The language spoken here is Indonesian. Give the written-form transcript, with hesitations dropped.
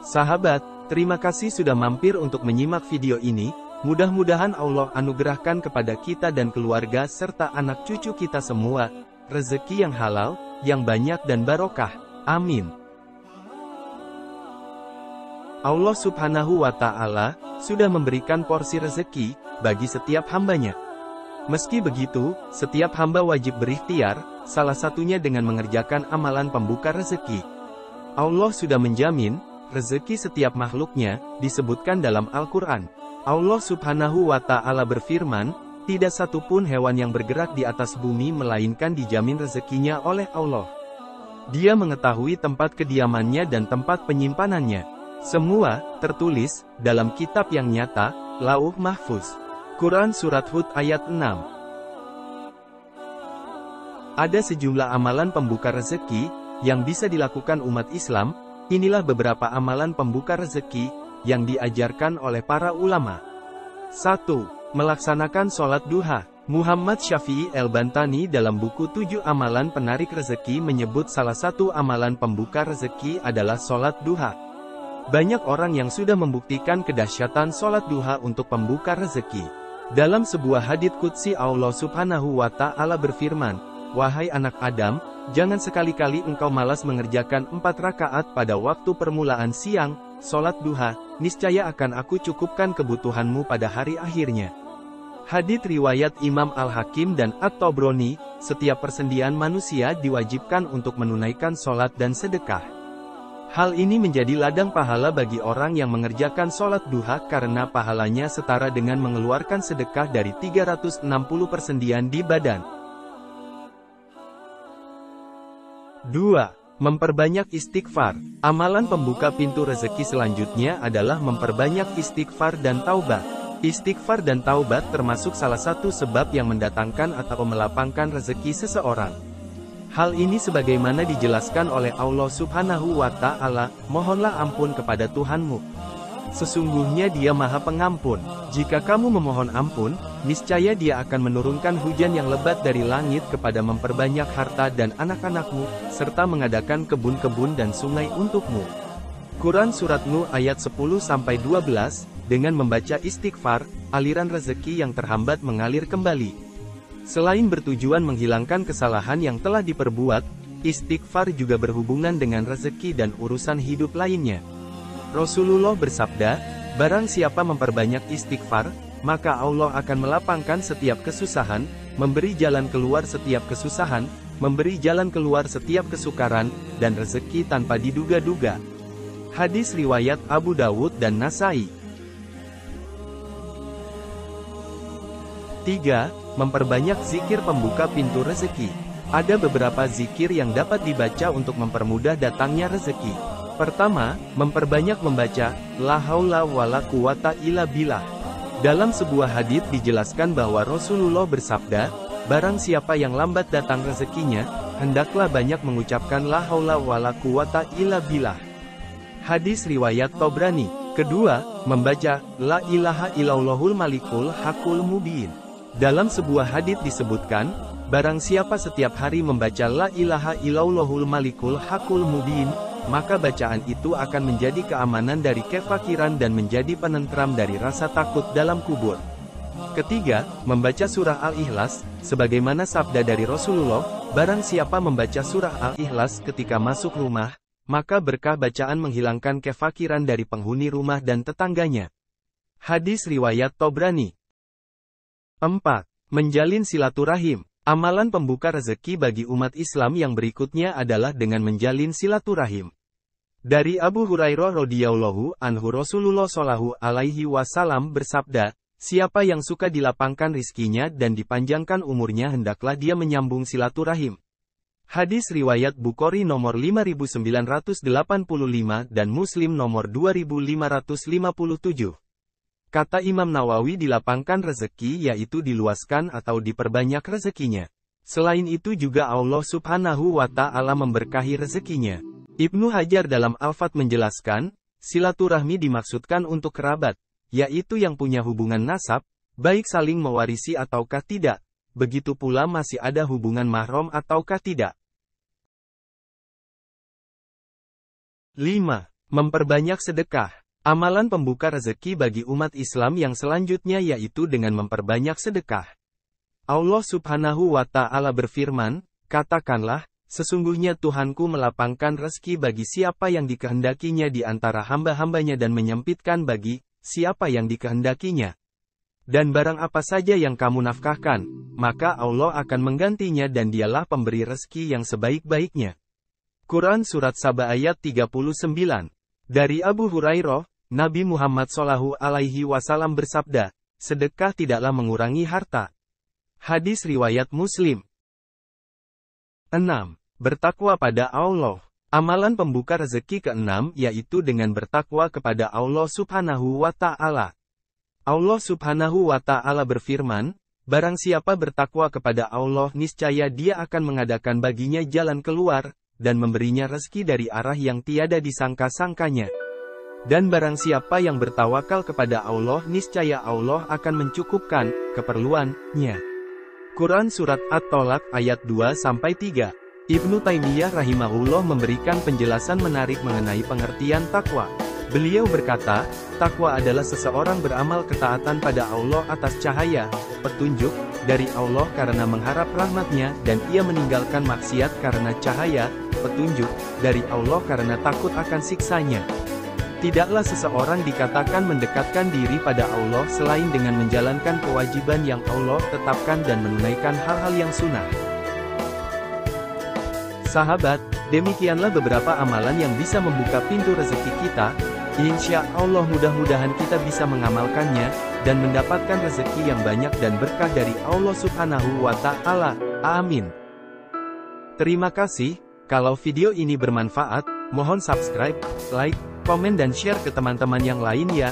Sahabat, terima kasih sudah mampir untuk menyimak video ini. Mudah-mudahan Allah anugerahkan kepada kita dan keluarga serta anak cucu kita semua rezeki yang halal, yang banyak dan barokah. Amin. Allah Subhanahu wa Ta'ala sudah memberikan porsi rezeki bagi setiap hambanya. Meski begitu, setiap hamba wajib berikhtiar, salah satunya dengan mengerjakan amalan pembuka rezeki. Allah sudah menjamin rezeki setiap makhluknya, disebutkan dalam Al-Quran. Allah Subhanahu wa Ta'ala berfirman, tidak satupun hewan yang bergerak di atas bumi melainkan dijamin rezekinya oleh Allah. Dia mengetahui tempat kediamannya dan tempat penyimpanannya. Semua tertulis dalam kitab yang nyata, Lauh Mahfuz. Quran Surat Hud ayat 6. Ada sejumlah amalan pembuka rezeki yang bisa dilakukan umat Islam. Inilah beberapa amalan pembuka rezeki yang diajarkan oleh para ulama. 1. Melaksanakan sholat duha. Muhammad Syafi'i El-Bantani dalam buku 7 Amalan Penarik Rezeki menyebut salah satu amalan pembuka rezeki adalah sholat duha. Banyak orang yang sudah membuktikan kedahsyatan sholat duha untuk pembuka rezeki. Dalam sebuah hadits qudsi Allah Subhanahu wa Ta'ala berfirman, "Wahai anak Adam, jangan sekali-kali engkau malas mengerjakan 4 rakaat pada waktu permulaan siang, sholat duha, niscaya akan aku cukupkan kebutuhanmu pada hari akhirnya." Hadits riwayat Imam Al-Hakim dan At-Tabrani, setiap persendian manusia diwajibkan untuk menunaikan sholat dan sedekah. Hal ini menjadi ladang pahala bagi orang yang mengerjakan sholat duha karena pahalanya setara dengan mengeluarkan sedekah dari 360 persendian di badan. 2. Memperbanyak istighfar. Amalan pembuka pintu rezeki selanjutnya adalah memperbanyak istighfar dan taubat. Istighfar dan taubat termasuk salah satu sebab yang mendatangkan atau melapangkan rezeki seseorang. Hal ini sebagaimana dijelaskan oleh Allah Subhanahu wa Ta'ala, "Mohonlah ampun kepada Tuhanmu. Sesungguhnya Dia Maha Pengampun. Jika kamu memohon ampun, niscaya Dia akan menurunkan hujan yang lebat dari langit kepada memperbanyak harta dan anak-anakmu, serta mengadakan kebun-kebun dan sungai untukmu." Quran Surat Nuh ayat 10-12, dengan membaca istighfar, aliran rezeki yang terhambat mengalir kembali. Selain bertujuan menghilangkan kesalahan yang telah diperbuat, istighfar juga berhubungan dengan rezeki dan urusan hidup lainnya. Rasulullah bersabda, "Barang siapa memperbanyak istighfar, maka Allah akan melapangkan setiap kesusahan, memberi jalan keluar setiap kesusahan, memberi jalan keluar setiap kesukaran, dan rezeki tanpa diduga-duga." Hadis riwayat Abu Dawud dan Nasai. 3. Memperbanyak zikir pembuka pintu rezeki. Ada beberapa zikir yang dapat dibaca untuk mempermudah datangnya rezeki. Pertama, memperbanyak membaca, "La haula wala quwata illa billah." Dalam sebuah hadits dijelaskan bahwa Rasulullah bersabda, barang siapa yang lambat datang rezekinya, hendaklah banyak mengucapkan la haula wala quwata illa billah. Hadis riwayat Tabrani. Kedua, membaca, "La ilaha illallahul malikul hakul mubin." Dalam sebuah hadits disebutkan, barang siapa setiap hari membaca la ilaha illallahul malikul hakul mubin, maka bacaan itu akan menjadi keamanan dari kefakiran dan menjadi penentram dari rasa takut dalam kubur. Ketiga, membaca surah Al-Ikhlas, sebagaimana sabda dari Rasulullah, barang siapa membaca surah Al-Ikhlas ketika masuk rumah, maka berkah bacaan menghilangkan kefakiran dari penghuni rumah dan tetangganya. Hadis riwayat Tabrani. 4. Menjalin silaturahim. Amalan pembuka rezeki bagi umat Islam yang berikutnya adalah dengan menjalin silaturahim. Dari Abu Hurairah radhiyallahu anhu, Rasulullah shallallahu alaihi wasallam bersabda, "Siapa yang suka dilapangkan rizkinya dan dipanjangkan umurnya hendaklah dia menyambung silaturahim." Hadis riwayat Bukhari nomor 5985 dan Muslim nomor 2557. Kata Imam Nawawi, dilapangkan rezeki yaitu diluaskan atau diperbanyak rezekinya. Selain itu juga Allah Subhanahu wa Ta'ala memberkahi rezekinya. Ibnu Hajar dalam Al-Fath menjelaskan, silaturahmi dimaksudkan untuk kerabat, yaitu yang punya hubungan nasab, baik saling mewarisi ataukah tidak, begitu pula masih ada hubungan mahram ataukah tidak. 5. Memperbanyak sedekah. Amalan pembuka rezeki bagi umat Islam yang selanjutnya yaitu dengan memperbanyak sedekah. Allah Subhanahu wa Ta'ala berfirman, "Katakanlah, sesungguhnya Tuhanku melapangkan rezeki bagi siapa yang dikehendakinya di antara hamba-hambanya dan menyempitkan bagi siapa yang dikehendakinya. Dan barang apa saja yang kamu nafkahkan, maka Allah akan menggantinya dan dialah pemberi rezeki yang sebaik-baiknya." Quran Surat Saba ayat 39. Dari Abu Hurairah, Nabi Muhammad SAW bersabda, "Sedekah tidaklah mengurangi harta." Hadis riwayat Muslim. 6. Bertakwa pada Allah. Amalan pembuka rezeki ke-6 yaitu dengan bertakwa kepada Allah Subhanahu wa Ta'ala. Allah Subhanahu wa Ta'ala berfirman, "Barang siapa bertakwa kepada Allah niscaya Dia akan mengadakan baginya jalan keluar, dan memberinya rezeki dari arah yang tiada disangka-sangkanya. Dan barang siapa yang bertawakal kepada Allah niscaya Allah akan mencukupkan keperluannya." Quran Surat At-Tolak ayat 2-3. Ibnu Taimiyah rahimahullah memberikan penjelasan menarik mengenai pengertian takwa. Beliau berkata, takwa adalah seseorang beramal ketaatan pada Allah atas cahaya, petunjuk, dari Allah karena mengharap rahmat-Nya dan ia meninggalkan maksiat karena cahaya, petunjuk, dari Allah karena takut akan siksanya. Tidaklah seseorang dikatakan mendekatkan diri pada Allah selain dengan menjalankan kewajiban yang Allah tetapkan dan menunaikan hal-hal yang sunnah. Sahabat, demikianlah beberapa amalan yang bisa membuka pintu rezeki kita. Insya Allah mudah-mudahan kita bisa mengamalkannya, dan mendapatkan rezeki yang banyak dan berkah dari Allah Subhanahu wa Ta'ala. Amin. Terima kasih. Kalau video ini bermanfaat, mohon subscribe, like, komen dan share ke teman-teman yang lain ya.